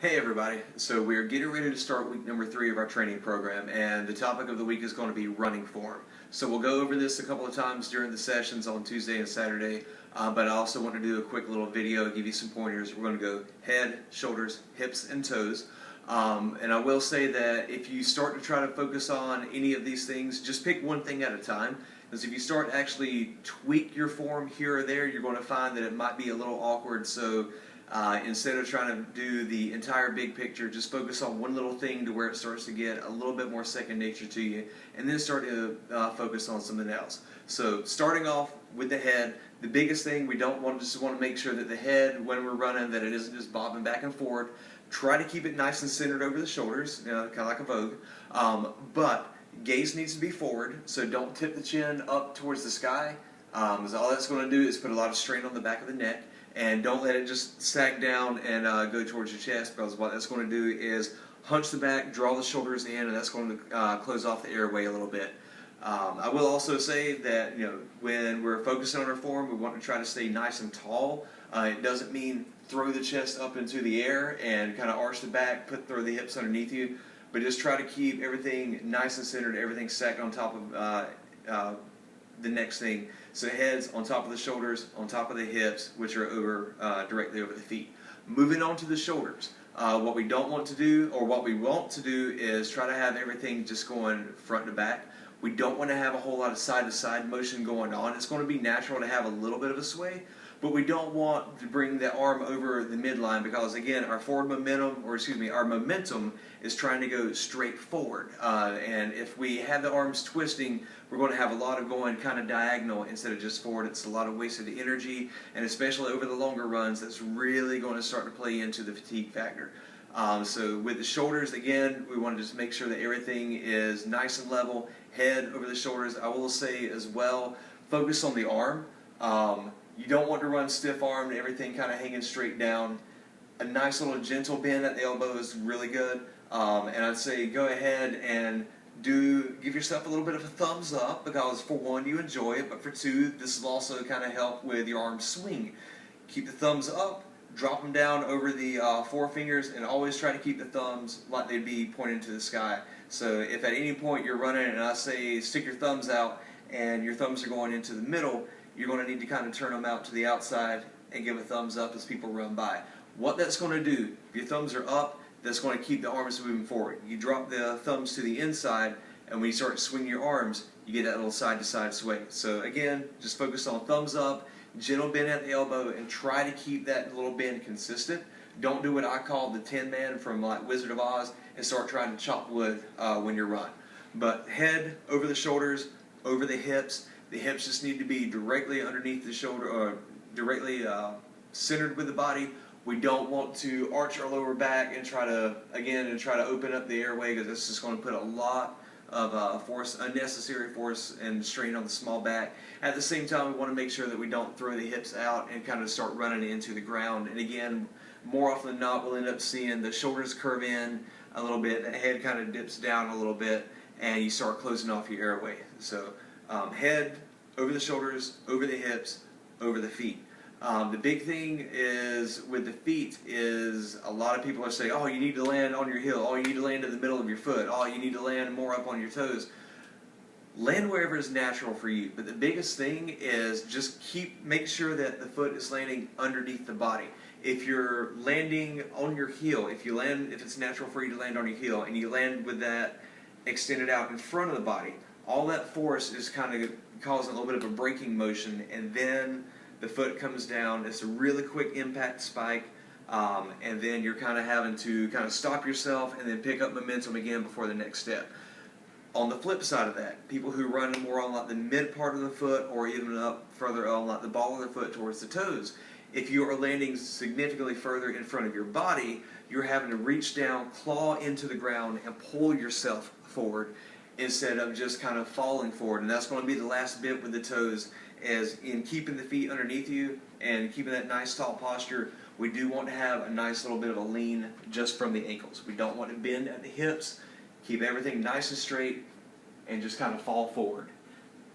Hey everybody, so we're getting ready to start week number 3 of our training program, and the topic of the week is going to be running form. So we'll go over this a couple of times during the sessions on Tuesday and Saturday, but I also want to do a quick little video, give you some pointers. We're going to go head, shoulders, hips, and toes. And I will say that if you start to try to focus on any of these things, just pick one thing at a time. Because if you start to actually tweak your form here or there, you're going to find that it might be a little awkward. So instead of trying to do the entire big picture, just focus on one little thing to where it starts to get a little bit more second nature to you, and then start to focus on something else. So starting off with the head, the biggest thing we don't want to make sure that the head, when we're running, that it isn't just bobbing back and forth. Try to keep it nice and centered over the shoulders, kind of like a Vogue, but gaze needs to be forward, so don't tip the chin up towards the sky, because all that's going to do is put a lot of strain on the back of the neck. And don't let it just sag down and go towards your chest, because what that's going to do is hunch the back, draw the shoulders in, and that's going to close off the airway a little bit. I will also say that when we're focusing on our form, we want to try to stay nice and tall. It doesn't mean throw the chest up into the air and kind of arch the back, throw the hips underneath you, but just try to keep everything nice and centered, everything stacked on top of the next thing. So heads on top of the shoulders, on top of the hips, which are directly over the feet. Moving on to the shoulders. What we don't want to do, or what we want to do, is try to have everything just going front to back. We don't want to have a whole lot of side-to-side motion going on. It's going to be natural to have a little bit of a sway, but we don't want to bring the arm over the midline, because again, our momentum is trying to go straight forward. And if we have the arms twisting, we're going to have a lot of going kind of diagonal instead of just forward. It's a lot of wasted energy, and especially over the longer runs, that's really going to start to play into the fatigue factor. So with the shoulders, again, we want to just make sure that everything is nice and level, head over the shoulders. I will say as well, focus on the arm. You don't want to run stiff-armed, everything kind of hanging straight down. A nice little gentle bend at the elbow is really good. And I'd say go ahead and give yourself a little bit of a thumbs up, because for one, you enjoy it, but for two, this will also kind of help with your arm swing. Keep the thumbs up, drop them down over the forefingers, and always try to keep the thumbs like they'd be pointing to the sky. So if at any point you're running and I say stick your thumbs out and your thumbs are going into the middle, you're going to need to kind of turn them out to the outside and give a thumbs up as people run by. What that's going to do, if your thumbs are up, that's going to keep the arms moving forward. You drop the thumbs to the inside, and when you start swinging your arms, you get that little side-to-side sway. So again, just focus on thumbs up, gentle bend at the elbow, and try to keep that little bend consistent. Don't do what I call the Tin Man from like Wizard of Oz and start trying to chop wood when you run. But head over the shoulders, over the hips. The hips just need to be directly underneath the shoulder, or directly centered with the body. We don't want to arch our lower back and try to open up the airway, because it's just going to put a lot of unnecessary force and strain on the small back. At the same time, we want to make sure that we don't throw the hips out and kind of start running into the ground. And again, more often than not, we'll end up seeing the shoulders curve in a little bit, the head kind of dips down a little bit, and you start closing off your airway. So head over the shoulders, over the hips, over the feet. The big thing is with the feet is a lot of people are saying, oh, you need to land on your heel, oh, you need to land in the middle of your foot, oh, you need to land more up on your toes. Land wherever is natural for you, but the biggest thing is just make sure that the foot is landing underneath the body. If you're landing on your heel, if it's natural for you to land on your heel, and you land with that extended out in front of the body, all that force is kind of causing a little bit of a braking motion, and then the foot comes down. It's a really quick impact spike, and then you're kind of having to kind of stop yourself and then pick up momentum again before the next step. On the flip side of that, people who run more on like the mid part of the foot, or even up further on like the ball of the foot towards the toes, if you are landing significantly further in front of your body, you're having to reach down, claw into the ground, and pull yourself forward instead of just kind of falling forward. And that's going to be the last bit with the toes, as in keeping the feet underneath you and keeping that nice tall posture. We do want to have a nice little bit of a lean just from the ankles. We don't want to bend at the hips. Keep everything nice and straight and just kind of fall forward.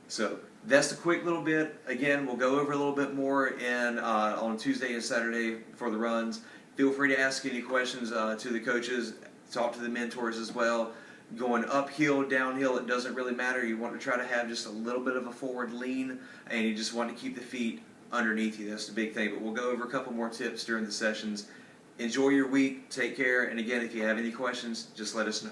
So that's the quick little bit. Again, we'll go over a little bit more on Tuesday and Saturday for the runs. Feel free to ask any questions to the coaches, talk to the mentors as well. Going uphill, downhill, it doesn't really matter. You want to try to have just a little bit of a forward lean, and you just want to keep the feet underneath you. That's the big thing. But we'll go over a couple more tips during the sessions. Enjoy your week. Take care. And again, if you have any questions, just let us know.